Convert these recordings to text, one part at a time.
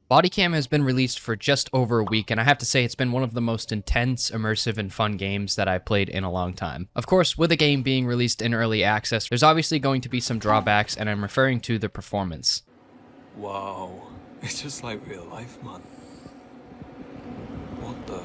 Bodycam has been released for just over a week, and I have to say it's been one of the most intense, immersive, and fun games that I've played in a long time. Of course, with a game being released in early access, there's obviously going to be some drawbacks, and I'm referring to the performance. Wow, it's just like real life, man. What the?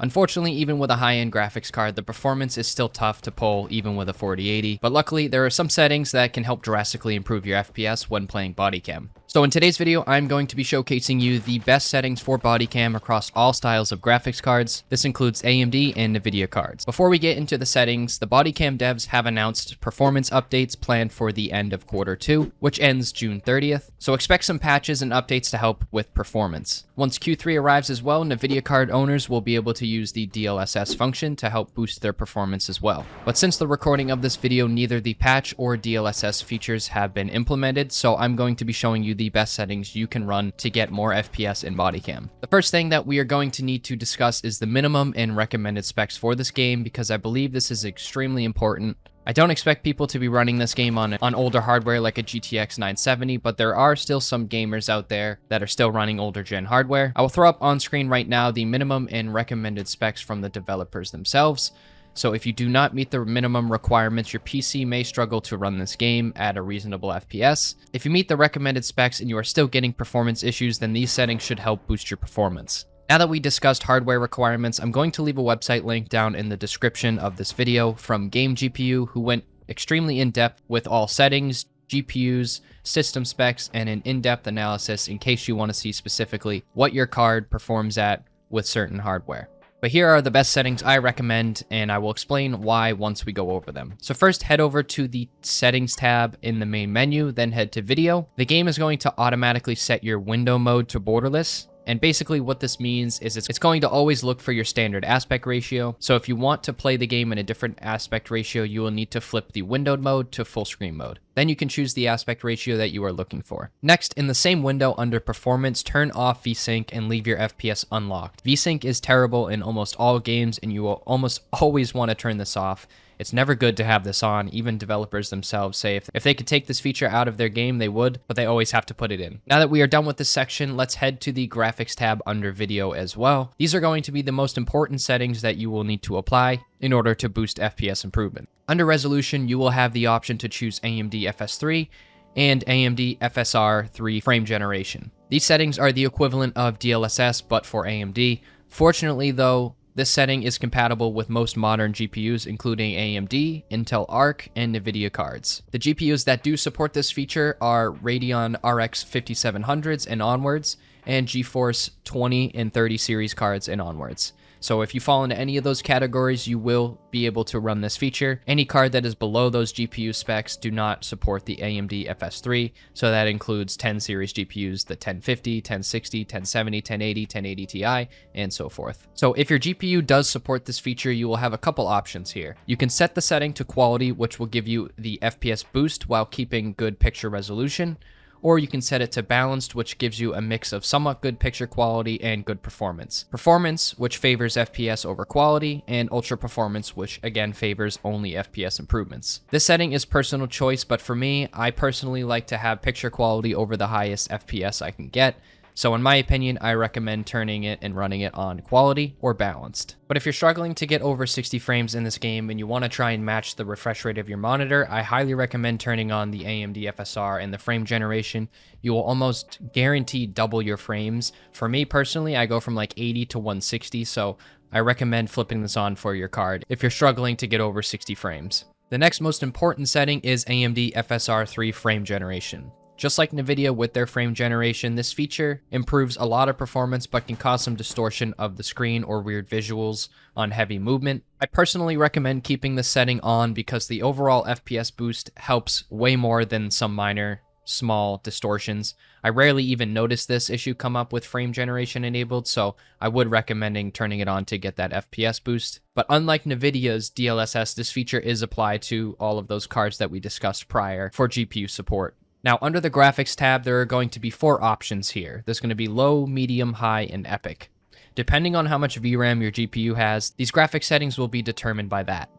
Unfortunately, even with a high-end graphics card, the performance is still tough to pull even with a 4080, but luckily there are some settings that can help drastically improve your FPS when playing Bodycam. So in today's video, I'm going to be showcasing you the best settings for Bodycam across all styles of graphics cards. This includes AMD and NVIDIA cards. Before we get into the settings, the Bodycam devs have announced performance updates planned for the end of Q2, which ends June 30th, so expect some patches and updates to help with performance. Once Q3 arrives as well, NVIDIA card owners will be able to use the DLSS function to help boost their performance as well. But since the recording of this video, neither the patch or DLSS features have been implemented, so I'm going to be showing you the best settings you can run to get more FPS in Bodycam. The first thing that we are going to need to discuss is the minimum and recommended specs for this game, because I believe this is extremely important. I don't expect people to be running this game on older hardware like a GTX 970, but there are still some gamers out there that are still running older gen hardware. I will throw up on screen right now the minimum and recommended specs from the developers themselves. So if you do not meet the minimum requirements, your PC may struggle to run this game at a reasonable FPS. If you meet the recommended specs and you are still getting performance issues, then these settings should help boost your performance. Now that we discussed hardware requirements, I'm going to leave a website link down in the description of this video from Game GPU, who went extremely in-depth with all settings, GPUs, system specs, and an in-depth analysis in case you want to see specifically what your card performs at with certain hardware. But here are the best settings I recommend, and I will explain why once we go over them. So first, head over to the Settings tab in the main menu, then head to Video. The game is going to automatically set your window mode to borderless. And basically what this means is it's going to always look for your standard aspect ratio. So if you want to play the game in a different aspect ratio, you will need to flip the windowed mode to full screen mode. Then you can choose the aspect ratio that you are looking for. Next, in the same window under Performance, turn off VSync and leave your FPS unlocked. VSync is terrible in almost all games, and you will almost always want to turn this off. It's never good to have this on. Even developers themselves say if they could take this feature out of their game, they would, but they always have to put it in. Now that we are done with this section, let's head to the Graphics tab under Video as well. These are going to be the most important settings that you will need to apply in order to boost FPS improvement. Under Resolution, you will have the option to choose AMD FS3 and AMD FSR 3 frame generation. These settings are the equivalent of DLSS, but for AMD. Fortunately, though, this setting is compatible with most modern GPUs, including AMD, Intel Arc, and NVIDIA cards. The GPUs that do support this feature are Radeon RX 5700s and onwards, and GeForce 20 and 30 series cards and onwards. So if you fall into any of those categories, you will be able to run this feature. Any card that is below those GPU specs do not support the AMD FS3, so that includes 10 series GPUs, the 1050, 1060, 1070, 1080, 1080 Ti, and so forth. So if your GPU does support this feature, you will have a couple options here. You can set the setting to quality, which will give you the FPS boost while keeping good picture resolution, or you can set it to balanced, which gives you a mix of somewhat good picture quality and good performance. Performance, which favors FPS over quality, and ultra performance, which again favors only FPS improvements. This setting is personal choice, but for me, I personally like to have picture quality over the highest FPS I can get. So in my opinion, I recommend turning it and running it on quality or balanced. But if you're struggling to get over 60 frames in this game and you want to try and match the refresh rate of your monitor, I highly recommend turning on the AMD FSR and the frame generation. You will almost guarantee double your frames. For me personally, I go from like 80 to 160, so I recommend flipping this on for your card if you're struggling to get over 60 frames. The next most important setting is AMD FSR 3 frame generation. Just like NVIDIA with their frame generation, this feature improves a lot of performance but can cause some distortion of the screen or weird visuals on heavy movement. I personally recommend keeping this setting on because the overall FPS boost helps way more than some minor small distortions. I rarely even notice this issue come up with frame generation enabled, so I would recommend turning it on to get that FPS boost. But unlike NVIDIA's DLSS, this feature is applied to all of those cards that we discussed prior for GPU support. Now, under the Graphics tab, there are going to be 4 options here. There's going to be low, medium, high, and epic. Depending on how much VRAM your GPU has, these graphic settings will be determined by that.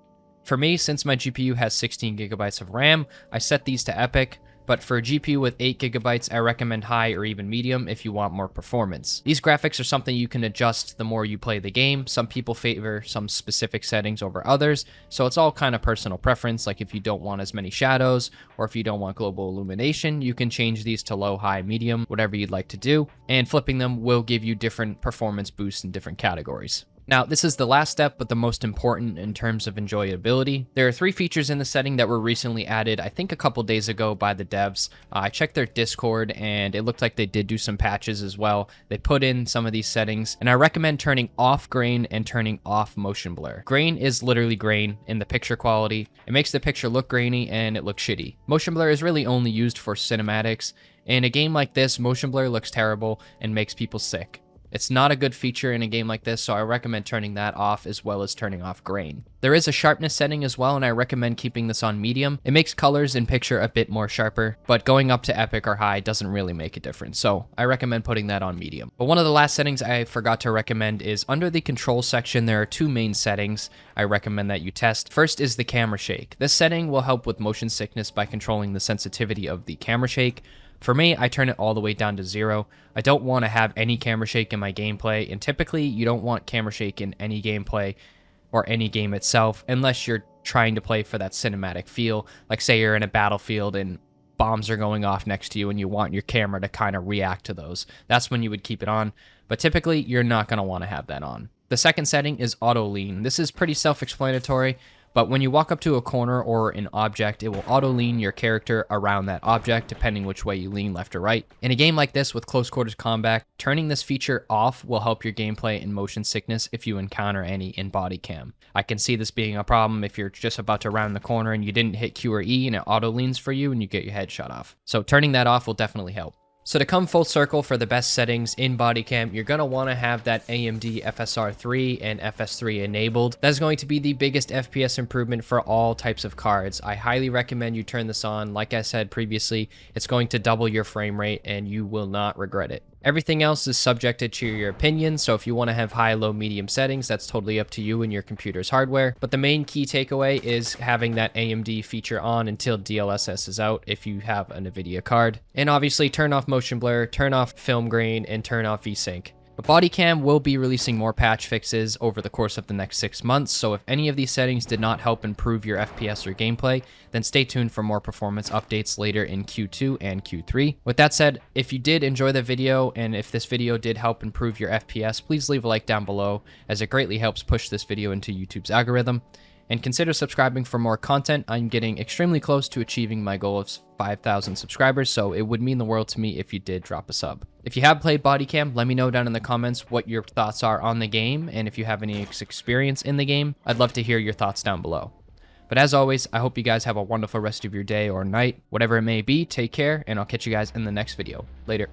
For me, since my GPU has 16 gigabytes of RAM, I set these to epic. but for a GPU with 8 gigabytes, I recommend high or even medium if you want more performance. These graphics are something you can adjust the more you play the game. Some people favor some specific settings over others, so it's all kind of personal preference. Like if you don't want as many shadows, or if you don't want global illumination, you can change these to low, high, medium, whatever you'd like to do, and flipping them will give you different performance boosts in different categories. Now, this is the last step, but the most important in terms of enjoyability. There are 3 features in the setting that were recently added, I think a couple days ago by the devs. I checked their Discord, and it looked like they did do some patches as well. They put in some of these settings, and I recommend turning off grain and turning off motion blur. Grain is literally grain in the picture quality. It makes the picture look grainy, and it looks shitty. Motion blur is really only used for cinematics. In a game like this, motion blur looks terrible and makes people sick. It's not a good feature in a game like this, so I recommend turning that off as well as turning off grain. There is a sharpness setting as well, and I recommend keeping this on medium. It makes colors in picture a bit more sharper, but going up to epic or high doesn't really make a difference, so I recommend putting that on medium. But one of the last settings I forgot to recommend is under the control section, there are 2 main settings I recommend that you test. First is the camera shake. This setting will help with motion sickness by controlling the sensitivity of the camera shake. For me, I turn it all the way down to 0. I don't want to have any camera shake in my gameplay, and typically you don't want camera shake in any gameplay or any game itself unless you're trying to play for that cinematic feel. Like say you're in a battlefield and bombs are going off next to you and you want your camera to kind of react to those. That's when you would keep it on, but typically you're not going to want to have that on. The second setting is auto lean. This is pretty self-explanatory, but when you walk up to a corner or an object, it will auto-lean your character around that object, depending which way you lean, left or right. In a game like this with close quarters combat, turning this feature off will help your gameplay and motion sickness if you encounter any in body cam. I can see this being a problem if you're just about to round the corner and you didn't hit Q or E and it auto-leans for you and you get your head shot off. So turning that off will definitely help. So to come full circle for the best settings in body cam, you're going to want to have that AMD FSR3 and FS3 enabled. That's going to be the biggest FPS improvement for all types of cards. I highly recommend you turn this on. Like I said previously, it's going to double your frame rate and you will not regret it. Everything else is subjected to your opinion, so if you want to have high, low, medium settings, that's totally up to you and your computer's hardware. But the main key takeaway is having that AMD feature on until DLSS is out if you have a NVIDIA card. And obviously turn off motion blur, turn off film grain, and turn off VSync. But Bodycam will be releasing more patch fixes over the course of the next 6 months, so if any of these settings did not help improve your FPS or gameplay, then stay tuned for more performance updates later in Q2 and Q3. With that said, if you did enjoy the video, and if this video did help improve your FPS, please leave a like down below, as it greatly helps push this video into YouTube's algorithm. And consider subscribing for more content. I'm getting extremely close to achieving my goal of 5,000 subscribers, so it would mean the world to me if you did drop a sub. If you have played Bodycam, let me know down in the comments what your thoughts are on the game, and if you have any experience in the game, I'd love to hear your thoughts down below. But as always, I hope you guys have a wonderful rest of your day or night. Whatever it may be, take care, and I'll catch you guys in the next video. Later.